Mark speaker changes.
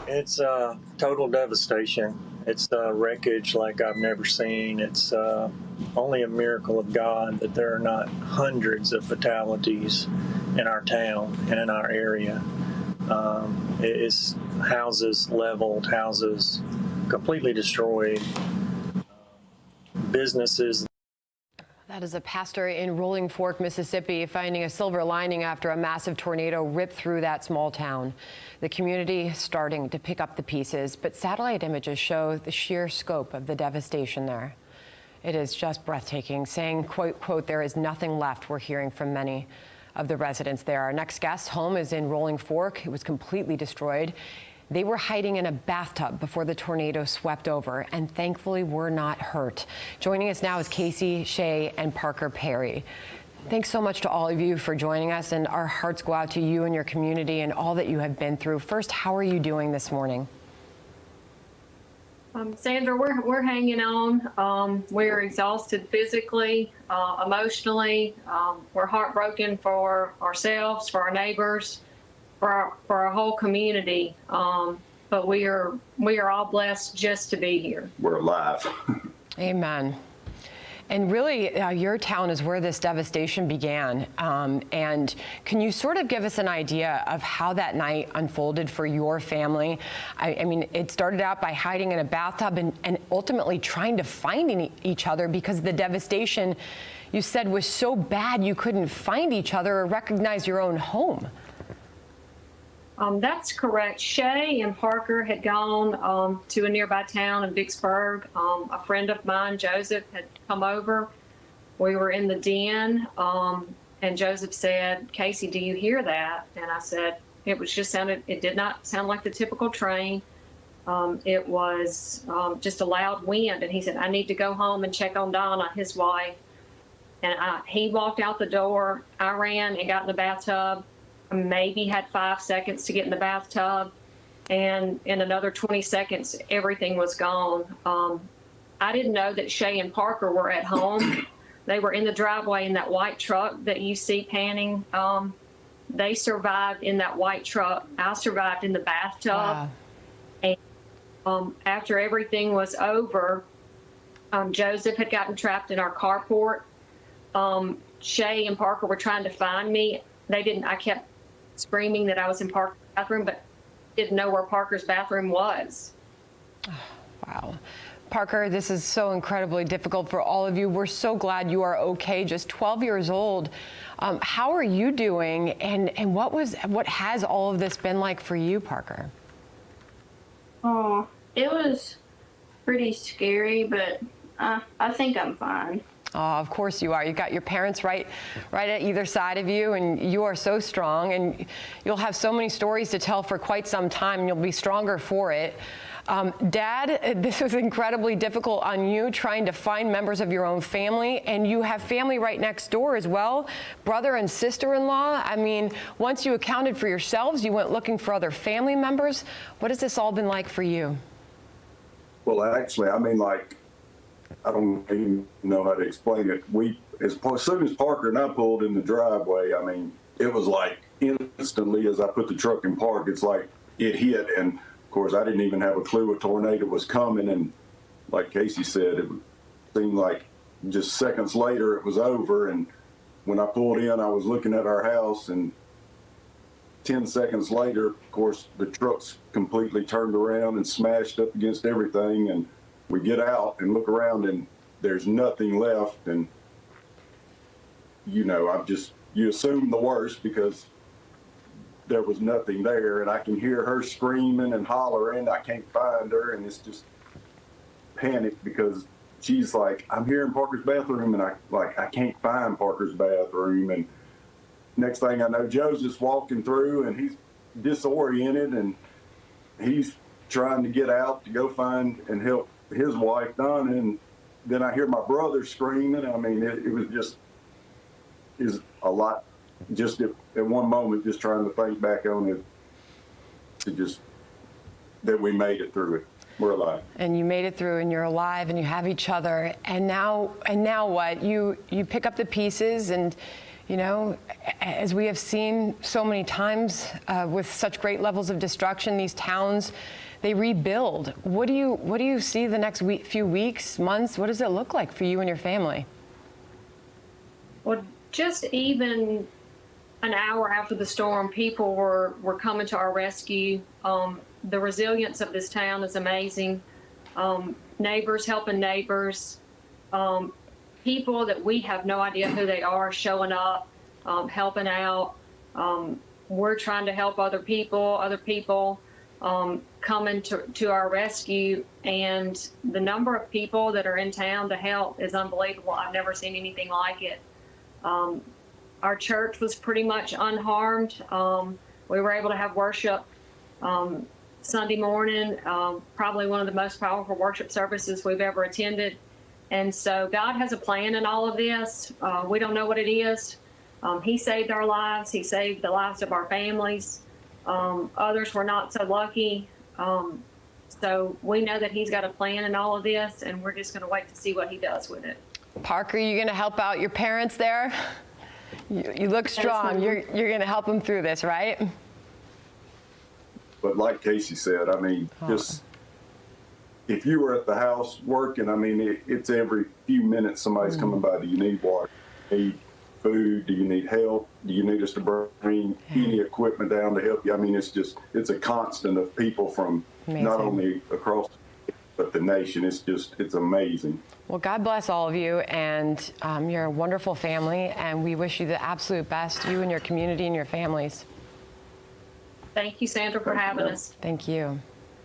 Speaker 1: It's total devastation. It's wreckage like I've never seen. It's only a miracle of God that there are not hundreds of fatalities in our town and in our area. It's houses leveled, houses completely destroyed, businesses.
Speaker 2: That is a pastor in Rolling Fork, Mississippi, finding a silver lining after a massive tornado ripped through that small town. The community starting to pick up the pieces, but satellite images show the sheer scope of the devastation there. It is just breathtaking, saying, quote, there is nothing left. We're hearing from many of the residents there. Our next guest home is in Rolling Fork. It was completely destroyed. They were hiding in a bathtub before the tornado swept over, and thankfully were not hurt. Joining us now is Casey, Shay, and Parker Perry. Thanks so much to all of you for joining us, and our hearts go out to you and your community and all that you have been through. First, how are you doing this morning?
Speaker 3: Sandra, we're hanging on. We're exhausted physically, emotionally. We're heartbroken for ourselves, for our neighbors, for our whole community. But we are all blessed just to be here.
Speaker 4: We're alive.
Speaker 2: Amen. And really, your town is where this devastation began. And can you sort of give us an idea of how that night unfolded for your family? I mean, it started out by hiding in a bathtub and ultimately trying to find each other because the devastation, you said, was so bad you couldn't find each other or recognize your own home.
Speaker 3: That's correct. Shay and Parker had gone to a nearby town in Vicksburg. A friend of mine, Joseph, had come over. We were in the den, and Joseph said, "Casey, do you hear that?" And I said, it did not sound like the typical train. It was just a loud wind. And he said, "I need to go home and check on Donna, his wife." And he walked out the door. I ran and got in the bathtub. Maybe had 5 seconds to get in the bathtub, and in another 20 seconds, everything was gone. I didn't know that Shay and Parker were at home. They were in the driveway in that white truck that you see panning. They survived in that white truck. I survived in the bathtub.
Speaker 2: Wow.
Speaker 3: And after everything was over, Joseph had gotten trapped in our carport. Shay and Parker were trying to find me. They didn't. I kept screaming that I was in Parker's bathroom, but didn't know where Parker's bathroom was.
Speaker 2: Wow. Parker, this is so incredibly difficult for all of you. We're so glad you are okay, just 12 years old. How are you doing, and what has all of this been like for you, Parker?
Speaker 5: Oh, it was pretty scary, but I think I'm fine.
Speaker 2: Oh, of course you are. You've got your parents right at either side of you, and you are so strong, and you'll have so many stories to tell for quite some time, and you'll be stronger for it. Dad, this was incredibly difficult on you, trying to find members of your own family, and you have family right next door as well, brother and sister-in-law. I mean, once you accounted for yourselves, you went looking for other family members. What has this all been like for you?
Speaker 4: Well, actually, I mean, like, I don't even know how to explain it. As soon as Parker and I pulled in the driveway, I mean, it was like instantly as I put the truck in park, it's like it hit. And of course, I didn't even have a clue a tornado was coming. And like Casey said, it seemed like just seconds later it was over. And when I pulled in, I was looking at our house, and 10 seconds later, of course, the truck's completely turned around and smashed up against everything. And we get out and look around, and there's nothing left. And, you know, you assume the worst because there was nothing there. And I can hear her screaming and hollering. I can't find her. And it's just panic because she's like, "I'm here in Parker's bathroom." And I can't find Parker's bathroom. And next thing I know, Joe's just walking through, and he's disoriented, and he's trying to get out to go find and help his wife Donna, and then I hear my brother screaming. I mean, it was just is a lot. Just at one moment, just trying to think back on it, to just that we made it through it. We're alive.
Speaker 2: And you made it through, and you're alive, and you have each other. And now what? You pick up the pieces, and You know, as we have seen so many times with such great levels of destruction, these towns, they rebuild. What do you see the next few weeks, months? What does it look like for you and your family?
Speaker 3: Well, just even an hour after the storm, people were coming to our rescue. The resilience of this town is amazing. Neighbors helping neighbors. People that we have no idea who they are showing up, helping out. We're trying to help other people coming to our rescue. And the number of people that are in town to help is unbelievable. I've never seen anything like it. Our church was pretty much unharmed. We were able to have worship Sunday morning, probably one of the most powerful worship services we've ever attended. And so God has a plan in all of this. We don't know what it is. He saved our lives. He saved the lives of our families. Others were not so lucky. So we know that he's got a plan in all of this, and we're just going to wait to see what he does with it.
Speaker 2: Parker, you going to help out your parents there? You look strong. You're going to help them through this, right?
Speaker 4: But like Casey said, I mean, just if you were at the house working, I mean, it's every few minutes somebody's coming by. Do you need water? Do you need food? Do you need help? Do you need us to bring any equipment down to help you? I mean, it's a constant of people from not only across, but the nation. It's amazing.
Speaker 2: Well, God bless all of you, and you're a wonderful family, and we wish you the absolute best, you and your community and your families.
Speaker 3: Thank you, Sandra, for having us.
Speaker 2: Thank you.